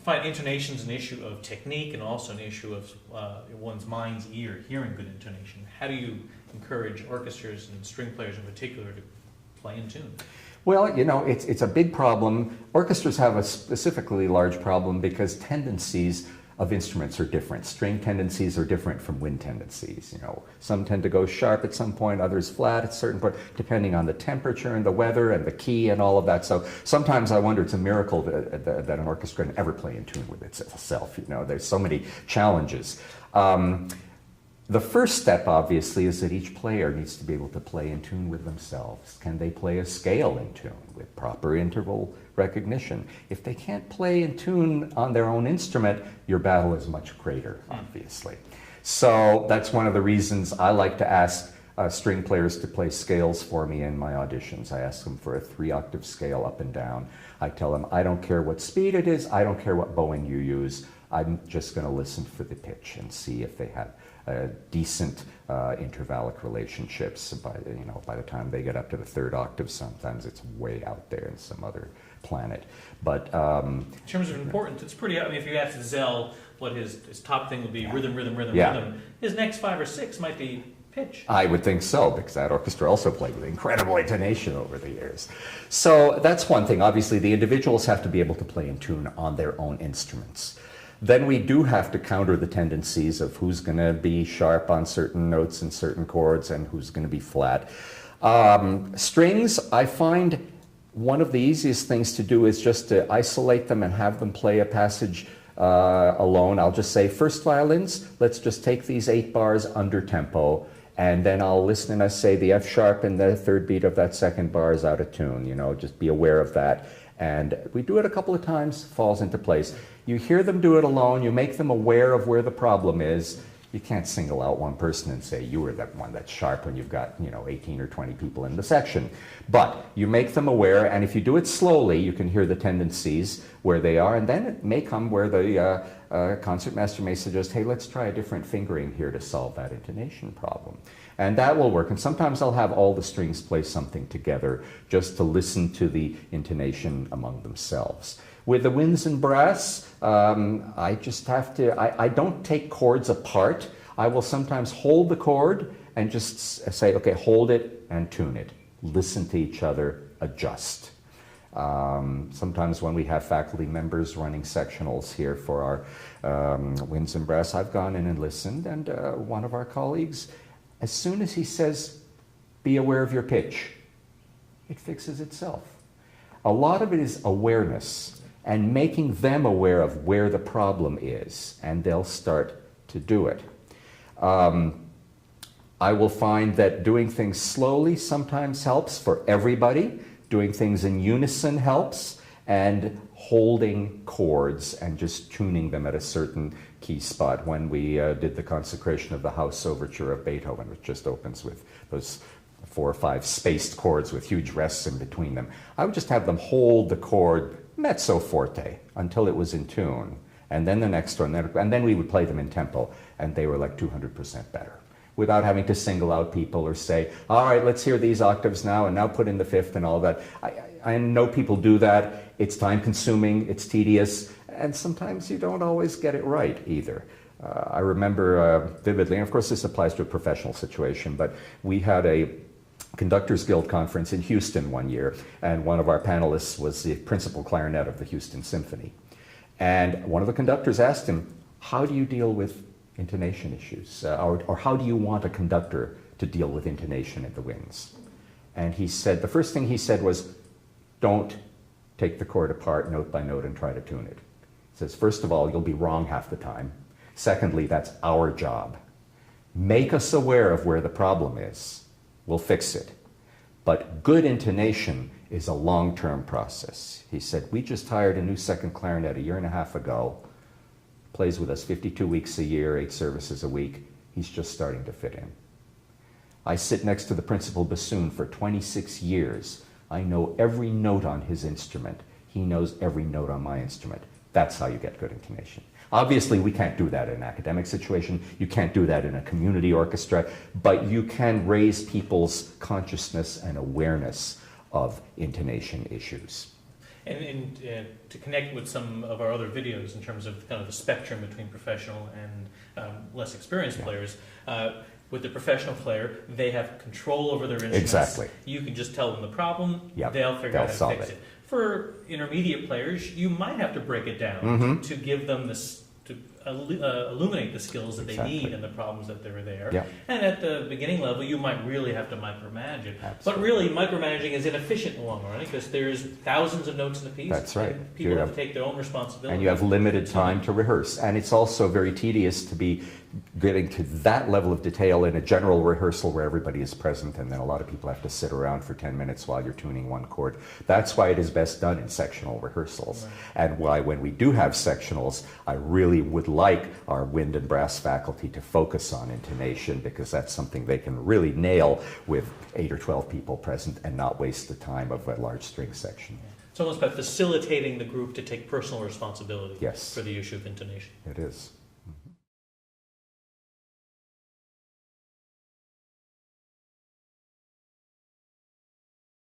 find intonation is an issue of technique and also an issue of one's mind's ear hearing good intonation. How do you encourage orchestras and string players in particular to play in tune? Well, you know, it's a big problem. Orchestras have a specifically large problem because tendencies of instruments are different. String tendencies are different from wind tendencies. You know, some tend to go sharp at some point, others flat at a certain point, depending on the temperature and the weather and the key and all of that. So sometimes I wonder it's a miracle that an orchestra can ever play in tune with itself. You know, there's so many challenges. The first step, obviously, is that each player needs to be able to play in tune with themselves. Can they play a scale in tune with proper interval recognition? If they can't play in tune on their own instrument, your battle is much greater, obviously. So that's one of the reasons I like to ask string players to play scales for me in my auditions. I ask them for a 3-octave scale up and down. I tell them, I don't care what speed it is, I don't care what bowing you use, I'm just going to listen for the pitch and see if they have decent intervallic relationships. By the time they get up to the 3rd octave, sometimes it's way out there in some other planet. But in terms of importance, it's pretty. I mean, if you ask Zell what his top thing would be, rhythm, his next 5 or 6 might be pitch. I would think so, because that orchestra also played with incredible intonation over the years. So that's one thing. Obviously, the individuals have to be able to play in tune on their own instruments. Then we do have to counter the tendencies of who's going to be sharp on certain notes and certain chords and who's going to be flat. Strings, I find one of the easiest things to do is just to isolate them and have them play a passage alone. I'll just say, first violins, let's just take these 8 bars under tempo, and then I'll listen and I say the F sharp and the 3rd beat of that 2nd bar is out of tune. You know, just be aware of that. And we do it a couple of times, falls into place. You hear them do it alone, you make them aware of where the problem is. You can't single out one person and say, you were that one that's sharp when you've got, 18 or 20 people in the section. But you make them aware, and if you do it slowly, you can hear the tendencies where they are, and then it may come where the concertmaster may suggest, hey, let's try a different fingering here to solve that intonation problem. And that will work. And sometimes I'll have all the strings play something together just to listen to the intonation among themselves. With the winds and brass, I just have to, I don't take chords apart. I will sometimes hold the chord and just say, okay, hold it and tune it. Listen to each other, adjust. Sometimes when we have faculty members running sectionals here for our winds and brass, I've gone in and listened, and one of our colleagues, as soon as he says, be aware of your pitch, it fixes itself. A lot of it is awareness and making them aware of where the problem is, and they'll start to do it. I will find that doing things slowly sometimes helps for everybody. Doing things in unison helps, and holding chords and just tuning them at a certain key spot. When we did the Consecration of the House Overture of Beethoven, which just opens with those 4 or 5 spaced chords with huge rests in between them, I would just have them hold the chord mezzo forte until it was in tune, and then the next one, and then we would play them in tempo, and they were like 200% better, without having to single out people or say, all right, let's hear these octaves now, and now put in the 5th and all that. I know people do that. It's time-consuming, it's tedious, and sometimes you don't always get it right either. I remember vividly, and of course this applies to a professional situation, but we had a Conductors Guild conference in Houston one year, and one of our panelists was the principal clarinet of the Houston Symphony. And one of the conductors asked him, how do you deal with intonation issues? Or how do you want a conductor to deal with intonation in the winds? And he said, the first thing he said was, don't take the chord apart note by note and try to tune it. He says, first of all, you'll be wrong half the time. Secondly, that's our job. Make us aware of where the problem is. We'll fix it. But good intonation is a long-term process. He said, we just hired a new second clarinet a 1.5 years ago. Plays with us 52 weeks a year, 8 services a week. He's just starting to fit in. I sit next to the principal bassoon for 26 years. I know every note on his instrument. He knows every note on my instrument. That's how you get good intonation. Obviously, we can't do that in an academic situation. You can't do that in a community orchestra, but you can raise people's consciousness and awareness of intonation issues. And to connect with some of our other videos in terms of kind of the spectrum between professional and less experienced players, with the professional player, they have control over their instruments. Exactly. You can just tell them the problem, Yep. they'll figure out how to fix it. it. For intermediate players, you might have to break it down to give them this, to illuminate the skills that they need and the problems that are there. Yep. And at the beginning level, you might really have to micromanage it. Absolutely. But really, micromanaging is inefficient in the long run because there's thousands of notes in a piece. That's right. And people have to take their own responsibility. And you have limited time to rehearse. And it's also very tedious to be getting to that level of detail in a general rehearsal where everybody is present and then a lot of people have to sit around for 10 minutes while you're tuning one chord. That's why it is best done in sectional rehearsals. Right. And why when we do have sectionals, I really would like our wind and brass faculty to focus on intonation because that's something they can really nail with 8 or 12 people present and not waste the time of a large string section. It's almost about facilitating the group to take personal responsibility Yes. for the issue of intonation. It is.